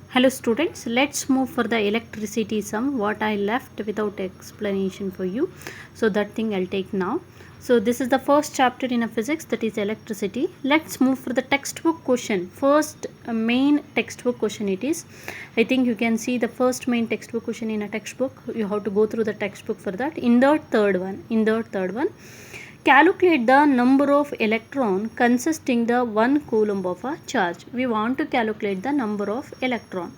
Hello students, let's move for the electricity sum what I left without explanation for you. So that thing I'll take now. So this is the first chapter in a physics, that is electricity. Let's move for the textbook question. First main textbook question it is. I think you can see the first main textbook question in a textbook. You have to go through the textbook for that. In the third one, calculate the number of electron consisting the 1 coulomb of a charge. We want to calculate the number of electron.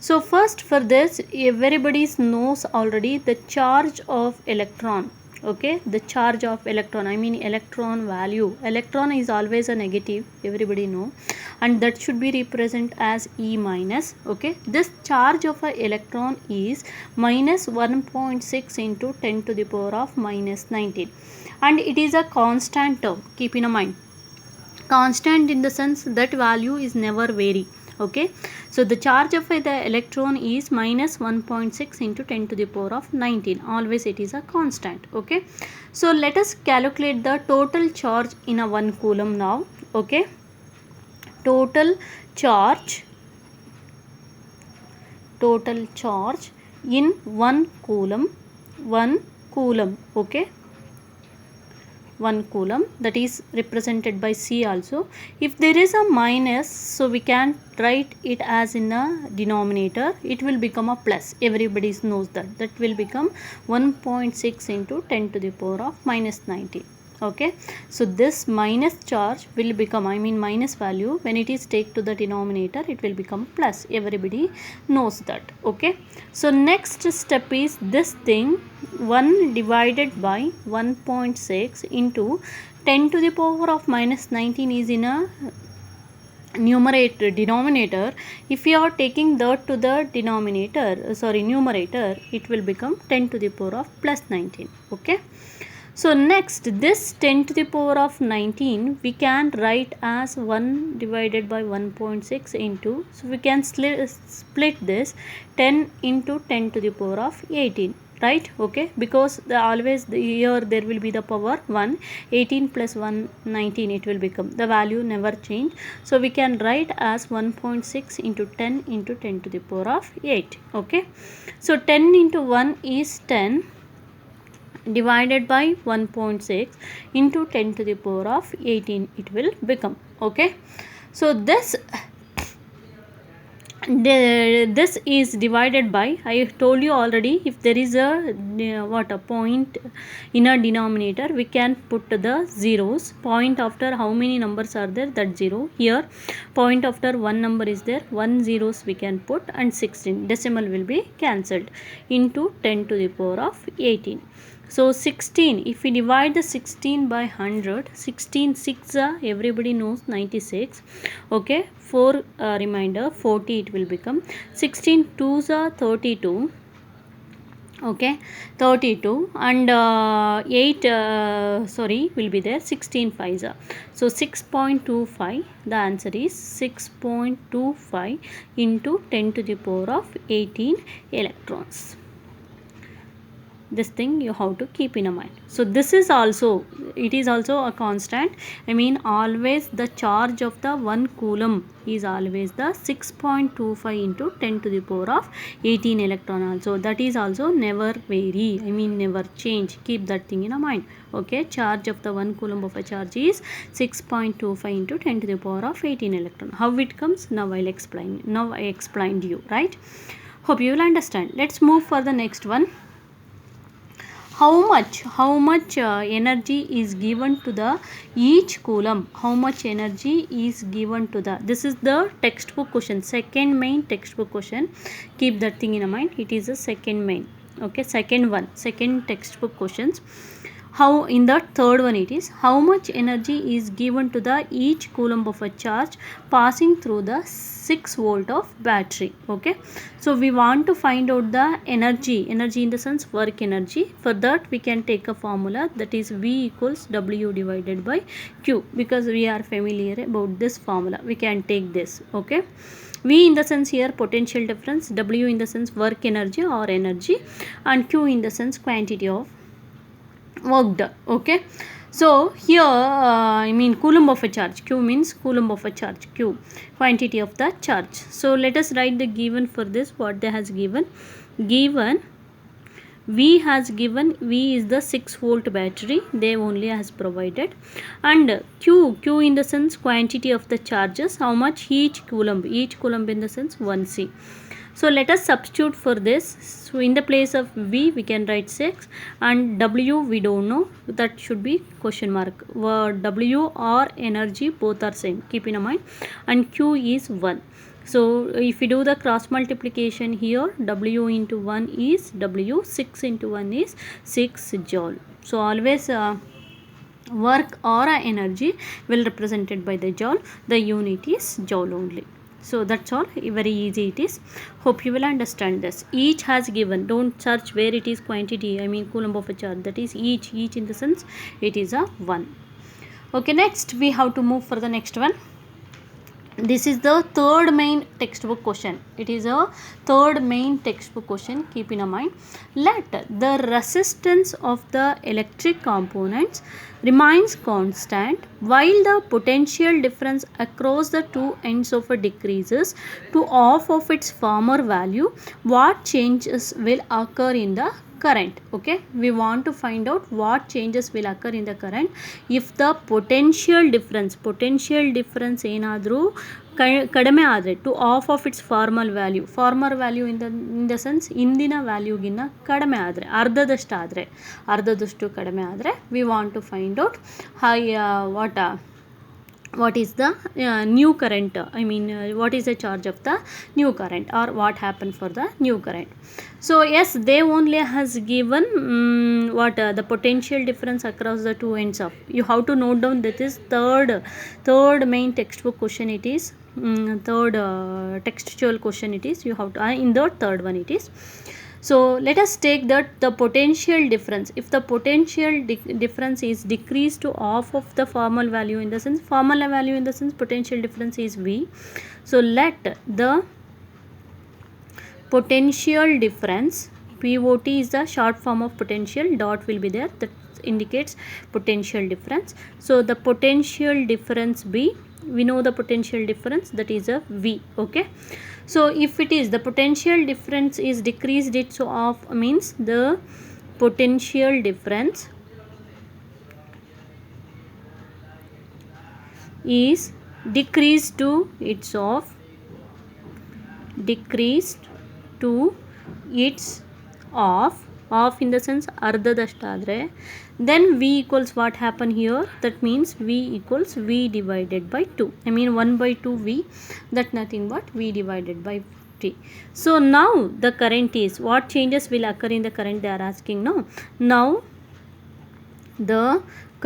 So first for this, everybody knows already the charge of electron. Okay, the charge of electron, I mean electron value. Electron is always a negative, everybody know, and that should be represented as E minus. Okay, this charge of a electron is minus 1.6 into 10 to the power of minus 19, and it is a constant term. Keep in mind, constant in the sense that value is never vary. Okay, so the charge of the electron is minus 1.6 into 10 to the power of 19, always it is a constant. Okay, so let us calculate the total charge in a 1 coulomb now. Okay, total charge in 1 coulomb. Okay, 1 coulomb, that is represented by C also. If there is a minus, so we can write it as in a denominator, it will become a plus. Everybody knows that will become 1.6 into 10 to the power of minus 19. Okay, so this minus charge will become, I mean minus value, when it is take to the denominator it will become plus. Everybody knows that. Okay, so next step is this thing, 1 divided by 1.6 into 10 to the power of minus 19 is in a denominator. If you are taking that to the numerator, it will become 10 to the power of plus 19. Okay, so next this 10 to the power of 19 we can write as 1 divided by 1.6 into, so we can split this 10 into 10 to the power of 18, right? Okay, because here there will be the power 1, 18 plus 1 19, it will become, the value never change, so we can write as 1.6 into 10 into 10 to the power of 8. Okay, so 10 into 1 is 10 divided by 1.6 into 10 to the power of 18, it will become. Okay, so this is divided by, I told you already, if there is a point in a denominator, we can put the zeros. Point after how many numbers are there, that 0. Here point after one number is there, 1 zeros we can put, and 16 decimal will be cancelled, into 10 to the power of 18. So 16, if we divide the 16 by 100, 16 6 everybody knows 96. Okay, 4 reminder 40 it will become, 16 2s are 32. Okay, 32, and 8 will be there, 16 5s are, so 6.25, the answer is 6.25 into 10 to the power of 18 electrons. This thing you have to keep in mind. So this is also, it is also a constant, I mean always the charge of the 1 coulomb is always the 6.25 into 10 to the power of 18 electron also. That is also never vary, I mean never change. Keep that thing in mind. Okay, charge of the 1 coulomb of a charge is 6.25 into 10 to the power of 18 electron. How it comes, now I'll explain. Now I explained you, right? Hope you will understand. Let's move for the next one. How much energy is given to the each coulomb? How much energy is given to the, this is the textbook question, second main textbook question. Keep that thing in mind, it is a second main. Okay, second textbook questions. How, in the third one it is, how much energy is given to the each coulomb of a charge passing through the 6 volt of battery. Okay, so we want to find out the energy in the sense work energy. For that we can take a formula, that is V equals W divided by Q. Because we are familiar about this formula, we can take this. Okay, V in the sense here potential difference, W in the sense work energy or energy, and Q in the sense quantity of work done. Okay, So here I mean coulomb of a charge, q means coulomb of a charge, q quantity of the charge. So let us write the given for this. What they has given V has given, V is the 6 volt battery they only has provided, and Q in the sense quantity of the charges, how much each coulomb in the sense 1C. So let us substitute for this. So in the place of V we can write 6, and W we don't know, that should be question mark. W or energy both are same, keep in mind, and Q is 1. So if we do the cross multiplication here, W into 1 is W, 6 into 1 is 6 joule. So always work or energy will represented by the joule, the unit is joule only. So that's all, very easy it is. Hope you will understand this. Each has given, don't search where it is quantity, I mean coulomb of a charge, that is each in the sense it is a 1. Okay, next we have to move for the next one. This is the third main textbook question. It is a third main textbook question, keep in mind. Let the resistance of the electric components remains constant while the potential difference across the two ends of a decreases to half of its former value. What changes will occur in the current? Okay, we want to find out what changes will occur in the current if the potential difference ಏನಾದರೂ ಕಡಿಮೆ ಆದರೆ two of of its formal value in the sense ಇಂದಿನ ವ್ಯಾಲ್ಯೂಗಿನ್ನ ಕಡಿಮೆ ಆದರೆ, ಅರ್ಧದಷ್ಟು ಕಡಿಮೆ ಆದರೆ we want to find out high what is the new current, I mean what is the charge of the new current, or what happened for the new current. So yes, they only has given the potential difference across the two ends of, you have to note down, that is third main textbook question it is, third textual question it is, you have to in the third one it is. So let us take that the potential difference, if the potential difference is decreased to half of the formal value in the sense, potential difference is V. So let the potential difference, POT is the short form of potential, dot will be there, that indicates potential difference. So the potential difference B, we know the potential difference, that is a V. Okay, so if it is the potential difference is decreased it so of, means the potential difference is decreased to its of, in the sense ಅರ್ಧದಷ್ಟಾದರೆ, then V equals what happen here, that means V equals V divided by 2, I mean 1/2 V, that nothing but V divided by T. So now the current is, what changes will occur in the current they are asking. Now the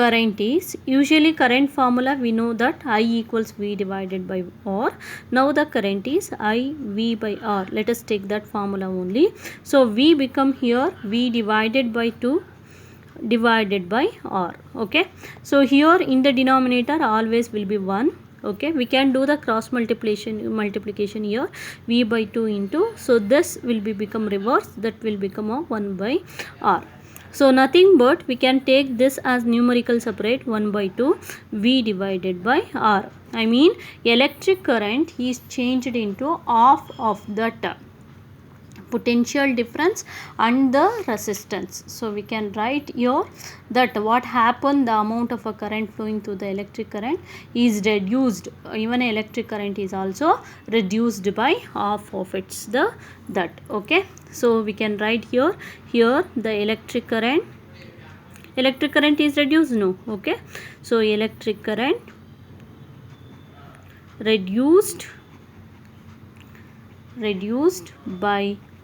current is, usually current formula we know that I equals V divided by R. Now the current is I V by R. Let us take that formula only. So V become here V divided by 2 divided by R. Okay, so here in the denominator always will be 1. Okay, we can do the cross multiplication here, V by 2 into, so this will be become reverse, that will become a 1 by R. So nothing but we can take this as numerical separate, 1/2 V divided by R. I mean electric current is changed into half of that potential difference and the resistance. So we can write here that what happened, the amount of a current flowing through the electric current is reduced, even electric current is also reduced by half of its that. Okay, so we can write here the electric current is reduced, no. Okay, so electric current reduced by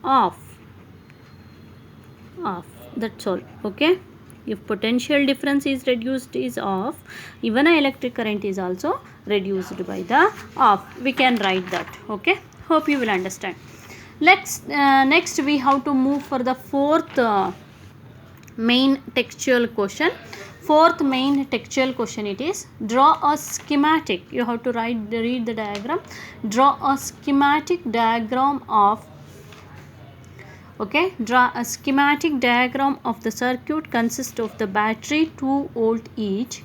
half, that's all. Okay, if potential difference is reduced is half, even a electric current is also reduced by the half, we can write that. Okay, hope you will understand. Next we have to move for the fourth main textual question. Fourth main textual question it is, draw a schematic, you have to read the diagram, draw a schematic diagram of Okay, draw a schematic diagram of the circuit consists of the battery 2 volt each,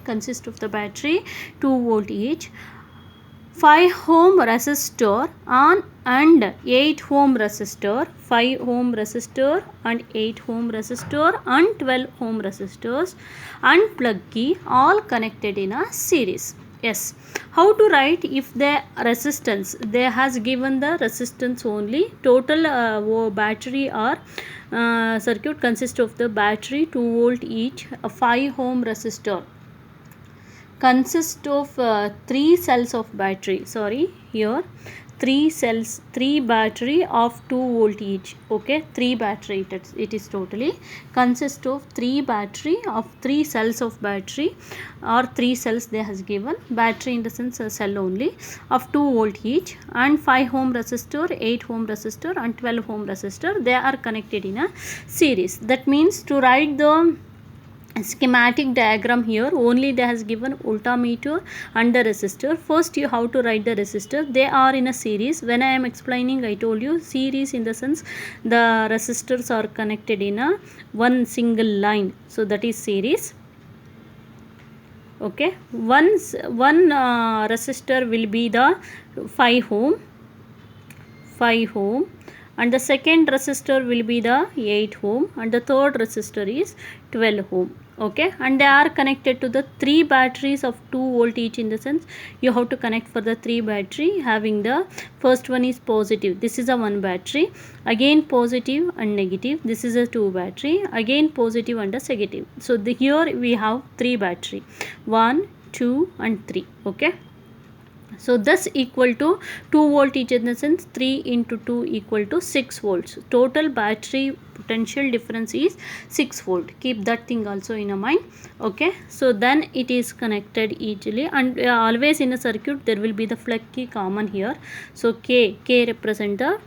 5 ohm resistor on and 8 ohm resistor, 5 ohm resistor and 8 ohm resistor and 12 ohm resistors and plug key all connected in a series. Yes, how to write if the resistance, they has given the resistance only, total battery or circuit consists of the battery 2 volt each, a 5 ohm resistor consist of 3 cells of battery, sorry, here 3 cells, 3 battery of 2 volt each. Okay, 3 battery, it is totally consist of 3 battery of 3 cells of battery, or 3 cells they has given, battery in the sense a cell only, of 2 volt each, and 5 ohm resistor, 8 ohm resistor and 12 ohm resistor, they are connected in a series. That means to write the schematic diagram, here only they has given voltmeter and the resistor. First you have to write the resistor, they are in a series. When I am explaining, I told you series in the sense the resistors are connected in a one single line, so that is series. Okay, one resistor will be the 5 ohm and the second resistor will be the 8 ohm and the third resistor is 12 ohm. Okay, and they are connected to the 3 batteries of 2 volt each, in the sense you have to connect for the 3 battery, having the first one is positive, this is a 1 battery, again positive and negative, this is a 2 battery, again positive and a negative. So here we have 3 battery, 1, 2 and 3. Okay, so this equal to 2 volt each, in the sense 3 into 2 equal to 6 volts. Total battery potential difference is 6 volt. Keep that thing also in a mind. Okay, so then it is connected easily, and always in a circuit there will be the plug key common here. So K represent the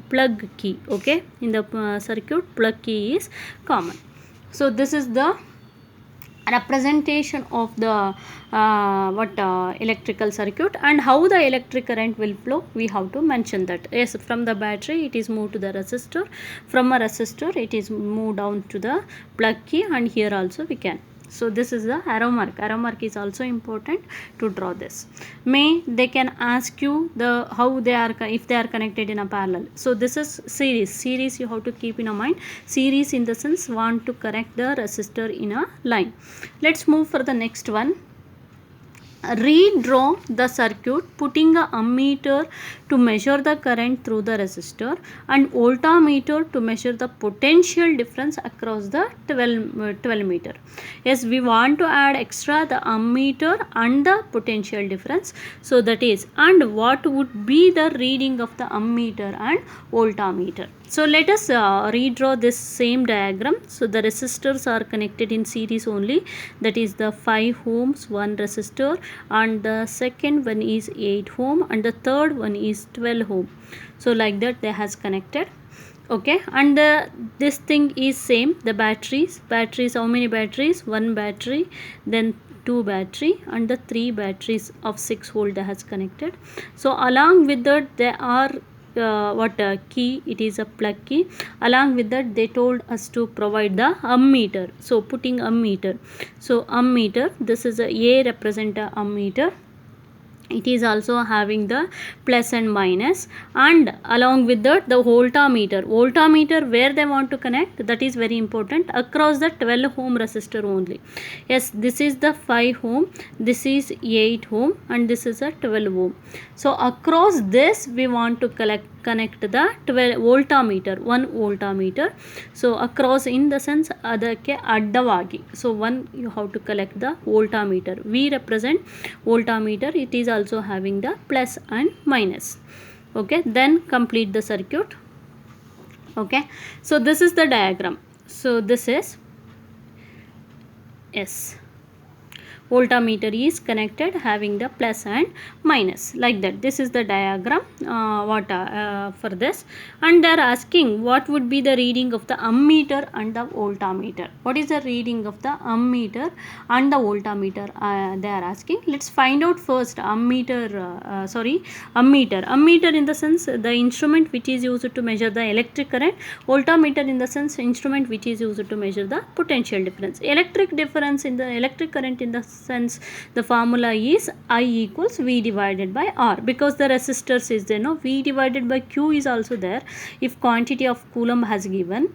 plug key. Okay, in the circuit plug key is common. So this is the representation of the electrical circuit, and how the electric current will flow, we have to mention that. Yes, from the battery it is moved to the resistor, from a resistor it is moved down to the plug key, and here also we can. So this is the arrow mark is also important to draw this. They can ask you the how they are, if they are connected in a parallel. So this is series you have to keep in a mind. Series in the sense want to connect the resistor in a line. Let's move for the next one. Redraw the circuit, putting a ammeter to measure the current through the resistor and voltmeter to measure the potential difference across the 12 meter. Yes, we want to add extra the ammeter and the potential difference. So that is, and what would be the reading of the ammeter and voltmeter. So let us redraw this same diagram. So the resistors are connected in series only, that is the 5 ohms one resistor, and the second one is 8 ohm and the third one is 12 ohm. So like that they has connected. Okay, and this thing is same, the batteries, how many batteries, 1 battery, then 2 battery and the 3 batteries of 6 volt that has connected. So along with that there are key, it is a plug key. Along with that they told us to provide the ammeter, so putting ammeter. So ammeter, this is a represent a ammeter, it is also having the plus and minus, and along with that the voltmeter where they want to connect, that is very important, across the 12 ohm resistor only. Yes, this is the 5 ohm, this is 8 ohm and this is a 12 ohm. So across this we want to connect the 12 voltmeter, 1 voltmeter. So across in the sense ಅದಕ್ಕೆ ಅಡ್ಡವಾಗಿ, so one you have to collect the voltmeter. We represent voltmeter, it is also having the plus and minus. Okay, then complete the circuit. Okay, so this is the diagram. So this is yes, voltmeter is connected having the plus and minus, like that. This is the diagram for this, and they are asking what would be the reading of the ammeter and the voltmeter. What is the reading of the ammeter and the voltmeter? They are asking. Let's find out first ammeter. Ammeter in the sense the instrument which is used to measure the electric current. Voltmeter in the sense instrument which is used to measure the potential difference. Electric difference in the electric current in the sense the formula is I equals V divided by R, because the resistors is there. No, V divided by Q is also there. If quantity of coulomb has given,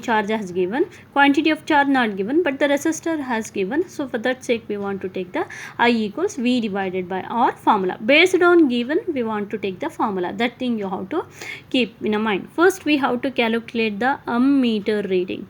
charge has given, quantity of charge not given, but the resistor has given. So for that sake we want to take the I equals V divided by R formula. Based on given we want to take the formula. That thing you have to keep in mind. First we have to calculate the ammeter reading.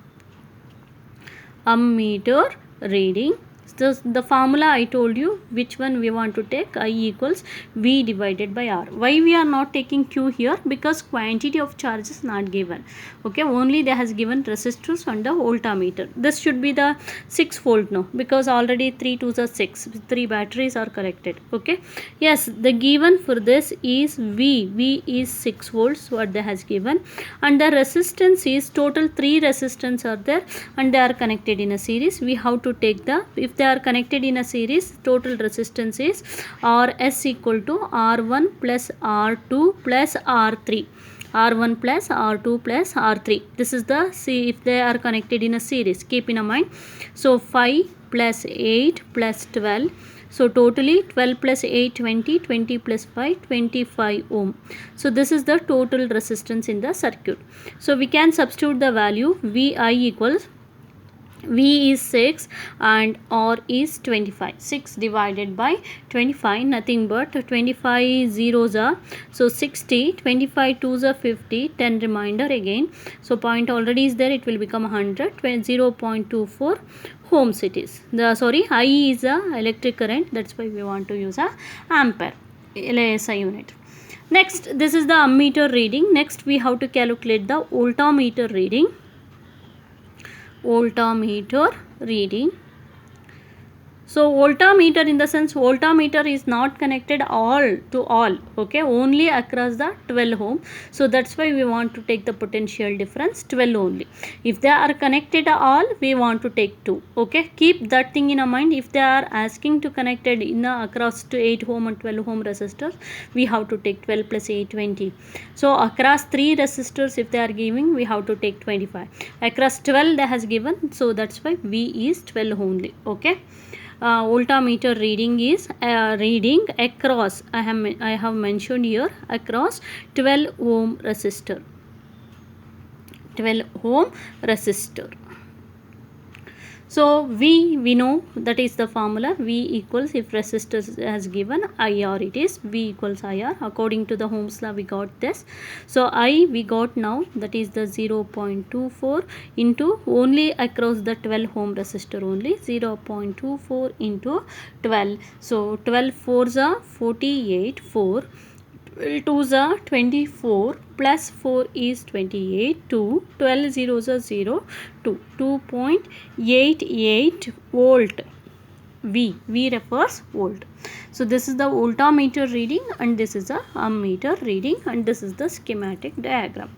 Ammeter reading. So the formula I told you which one we want to take. I equals V divided by R. Why we are not taking Q here? Because quantity of charge is not given. Okay, only they has given resistors and the voltmeter. This should be the 6 volt now, because already 3 2s are 6. 3 batteries are collected. Okay. Yes, the given for this is V. V is 6 volts what they has given, and the resistance is total 3 resistance are there and they are connected in a series. We have to take the, if they are connected in a series, total resistance is Rs equal to R1 plus R2 plus R3. R1 plus R2 plus R3. This is the, see, if they are connected in a series, keep in mind. So 5 plus 8 plus 12. So totally 12 plus 8 20, 20 plus 5 25 ohm. So this is the total resistance in the circuit. So we can substitute the value. Vi equals, V is 6 and R is 25. 6 divided by 25, nothing but 25 zeros are, so 60, 25 twos are 50, 10 remainder again. So point already is there, it will become 100, 0.24 ohms it is. I is a electric current, that's why we want to use a ampere, LSI unit. Next, this is the ammeter reading. Next we have to calculate the voltmeter reading. Voltmeter reading. So voltmeter in the sense voltmeter is not connected all to all, okay, only across the 12 ohm. So that's why we want to take the potential difference 12 only. If they are connected all, we want to take 2. Okay, keep that thing in mind. If they are asking to connected in across to 8 ohm and 12 ohm resistors, we have to take 12 plus 8 20. So across 3 resistors if they are giving, we have to take 25. Across 12 they has given, so that's why V is 12 only. Okay. Voltmeter reading is reading across, I have mentioned here, across 12 ohm resistor. 12 ohm resistor. So we know that is the formula. V equals, if resistor has given IR, it is V equals IR. According to the Ohm's law we got this. So I we got now, that is the 0.24 into only across the 12 ohm resistor only, 0.24 into 12. So 12 fours are 48, 4. 12 2s are 24 plus 4 is 28, 2, 12 zeros are 0, 2, 2.88 volt. V refers volt. So this is the voltmeter reading and this is the ammeter reading and this is the schematic diagram.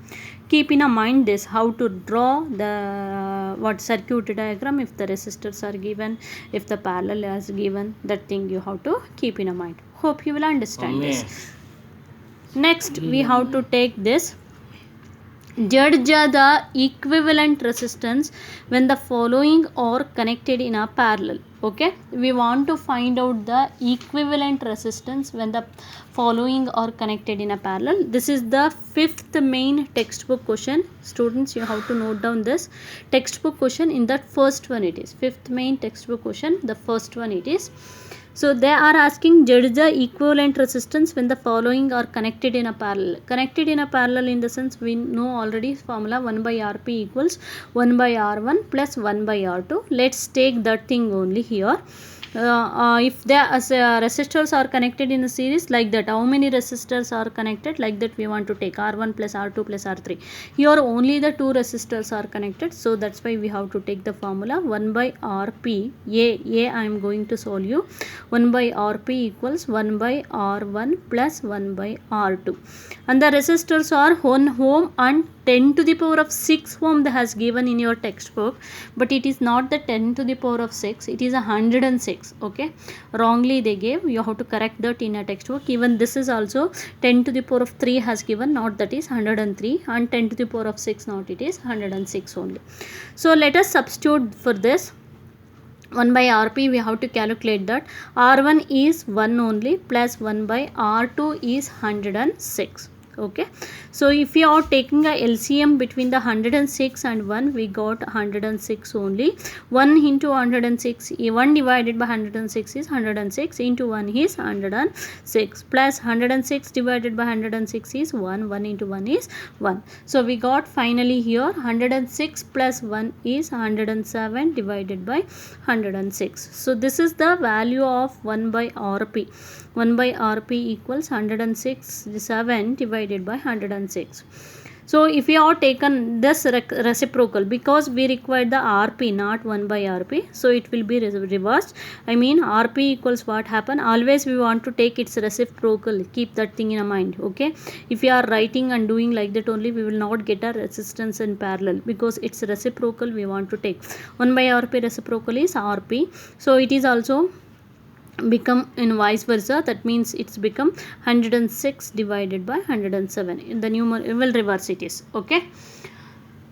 Keep in mind this, how to draw the circuit diagram if the resistors are given, if the parallel is given, that thing you have to keep in mind. Hope you will understand this. Next we have to take this, judge the equivalent resistance when the following are connected in a parallel. Okay, we want to find out the equivalent resistance when the following are connected in a parallel. This is the 5th main textbook question. Students, you have to note down this textbook question. In that first one it is 5th main textbook question, the first one it is. So they are asking, judge the equivalent resistance when the following are connected in a parallel. Connected in a parallel in the sense we know already formula, 1 by Rp equals 1 by R1 plus 1 by R2. Let's take that thing only here. if the resistors are connected in a series, like that, how many resistors are connected, like that we want to take R1 plus R2 plus R3. Here only the two resistors are connected, so that's why we have to take the formula 1 by Rp. I am going to solve you. 1 by Rp equals 1 by R1 plus 1 by R2, and the resistors are 1 ohm and 10 to the power of 6 ohm that has given in your textbook, but it is not the 10 to the power of 6, it is 106. Okay, wrongly they gave, you have to correct that in a textbook. Even this is also 10 to the power of 3 has given, not that is 103, and 10 to the power of 6, not it is 106 only. So let us substitute for this. 1 by Rp we have to calculate that R1 is 1 only, plus 1 by R2 is 106. Okay, so if we are taking a LCM between the 106 and 1, we got 106 only. 1 into 106, 1 divided by 106 is 106, into 1 is 106, plus 106 divided by 106 is 1, 1 into 1 is 1. So we got finally here 106 plus 1 is 107 divided by 106. So this is the value of 1 by Rp. 1 by Rp equals 107 divided by 106. So if we are taken this reciprocal, because we require the Rp, not 1 by Rp, so it will be reversed. I mean Rp equals what happen, always we want to take its reciprocal, keep that thing in mind. Okay, if we are writing and doing like that only, we will not get a resistance in parallel, because it's reciprocal we want to take. 1 by Rp reciprocal is Rp, so it is also become in vice versa, that means it's become 106 divided by 107. In the numerator will reverse it is. Okay,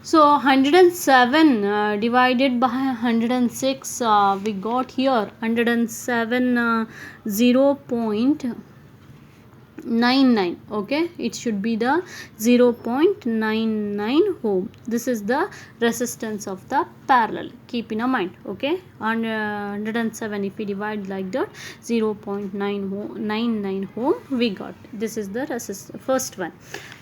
so 107 divided by 106, we got here 107 0.99. okay, it should be the 0.99 ohm. This is the resistance of the parallel, keep in mind. Okay, and 107 if we divide like that, 0.99 ohm we got. This is the first one.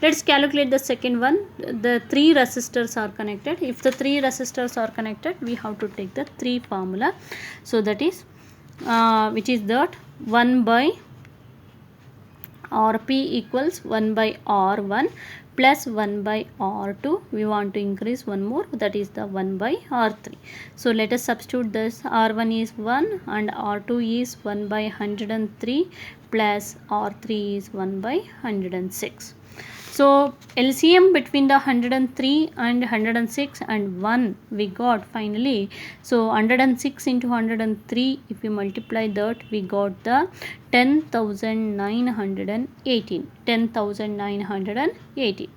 Let's calculate the second one. The three resistors are connected. If the three resistors are connected, we have to take the 3 formula. So that is which is that 1 by Rp equals 1 by R1 plus 1 by R2. We want to increase one more, that is the 1 by R3. So let us substitute this. R1 is 1 and R2 is 1 by 103 plus R3 is 1 by 106. So LCM between the 103 and 106 and 1 we got finally. So 106 into 103, if we multiply that, we got the 10,918. 10,918.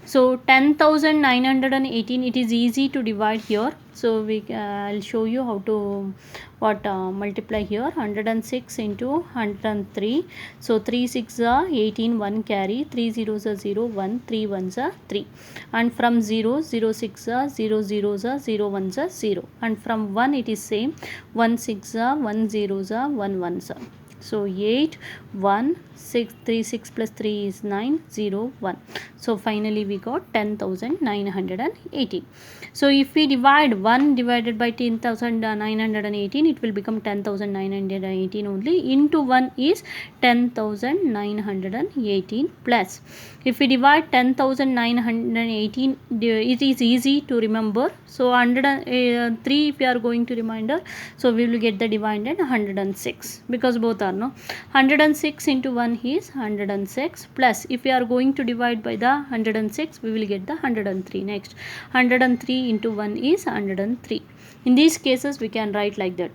So 10,918, it is easy to divide here. So I'll show you how to multiply here. 106 into 103. So 3 6 are 18, 1 carry, 3 zeros are 0, 1, 3 ones are 3. And from 0, 0 6 are 0 zeros are 0 ones are 0. And from 1 it is same, 1 6 are 1 zeros are 1 ones are. So 8, 1, 6, 3, 6 plus 3 is 9, 0, 1. So finally we got 10,918. So if we divide 1 divided by 10,918, it will become 10,918 only. Into 1 is 10,918 plus. If we divide 10,918, it is easy to remember. So 103 if we are going to remainder, so we will get the divided 106, because both are no. 106 into 1 is 106 plus, if we are going to divide by the 106, we will get the 103 next. 103 into 1 is 103. In these cases we can write like that.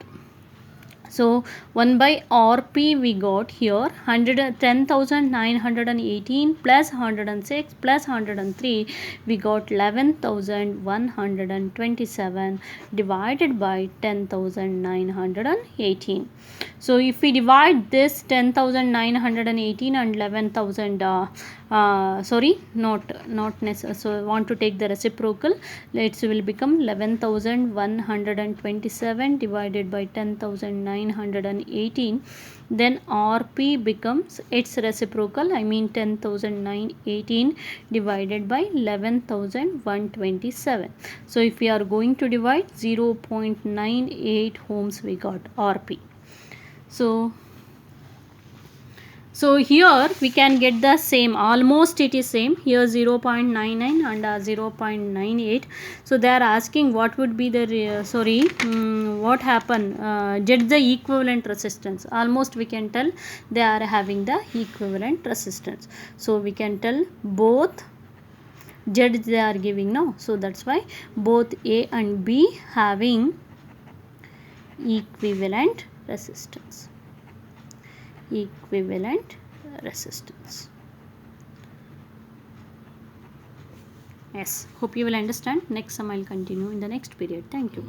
So 1 by Rp we got here 10,918 plus 106 plus 103, we got 11,127 divided by 10,918. So if we divide this 10,918 and 11,000, sorry, not necessary. So I want to take the reciprocal. It will become 11,127 divided by 10,918. Then Rp becomes its reciprocal, I mean 10,918 divided by 11,127. So if we are going to divide, 0.98 ohms we got Rp. So here we can get the same, almost it is same, here 0.99 and 0.98. So they are asking what would be the what happen, get the equivalent resistance. Almost we can tell they are having the equivalent resistance. So we can tell both Z they are giving now. So that's why both A and B having equivalent resistance. Equivalent resistance. Yes, hope you will understand. Next sum I'll continue in the next period. Thank you.